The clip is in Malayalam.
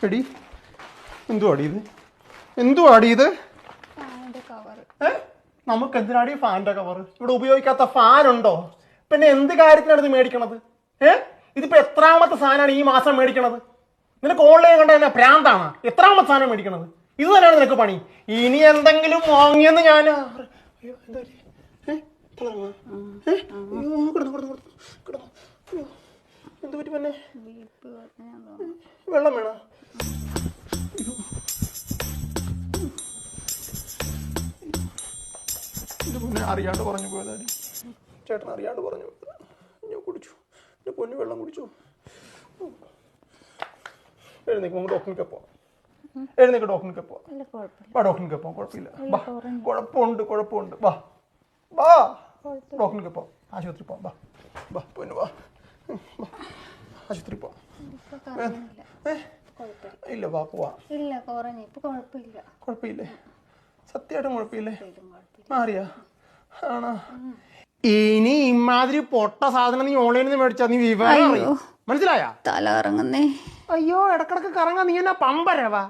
എടി എന്തുവാടി ഇത് നമുക്ക് എന്തിനാടി ഫാനിന്റെ കവർ? ഇവിടെ ഉപയോഗിക്കാത്ത ഫാൻ ഉണ്ടോ? പിന്നെ എന്ത് കാര്യത്തിനാണ് ഇത് മേടിക്കണത്? ഇതിപ്പോ എത്രാമത്തെ സാധനമാണ് ഈ മാസം മേടിക്കണത്? നിനക്ക് ഓൺലൈൻ കണ്ട തന്നെ പ്രാന്താണ്. എത്രാമത്തെ സാധനം മേടിക്കണത്? ഇത് തന്നെയാണ് നിനക്ക് പണി. ഇനി എന്തെങ്കിലും വാങ്ങിയെന്ന് ഞാൻ എന്ത് പറ്റി? പിന്നെ വെള്ളം വേണോ? ഇത് പൊന്നെ അറിയാണ്ട് പറഞ്ഞു പോയതാടി. ചേട്ടൻ അറിയാണ്ട് പറഞ്ഞു പോയത്. ഞാൻ കുടിച്ചു. എൻ്റെ പൊന്നു വെള്ളം കുടിച്ചു. എഴുന്നേക്ക്, നമുക്ക് ഡോക്ടറിനൊക്കെ പോവാം. എഴുന്നേക്ക്, ഡോക്ടറിനൊക്കെ പോവാം. ഡോക്ടറിനൊക്കെ പോവാം, കുഴപ്പമില്ല. കുഴപ്പമുണ്ട്. വാ ഡോക്ടറിനൊക്കെ പോവാം. ആശുപത്രി പോവാം. വാ പൊന്നു വാ. ആശുപത്രി പോവാം. ഇല്ല വാ പോവാ. കുഴപ്പമില്ലേ? സത്യമായിട്ടും കുഴപ്പമില്ലേ? മാറിയാ? ആണോ? ഇനി ഇമാതിരി പൊട്ട സാധനം നീ ഓൺലൈനിൽ നിന്ന് മേടിച്ചാ നീ വിവരം അറിയും. മനസ്സിലായാ? തല കറങ്ങുന്നേ. അയ്യോ, ഇടക്കിടക്ക് കറങ്ങാ. നീ എന്നാ പമ്പരവാ.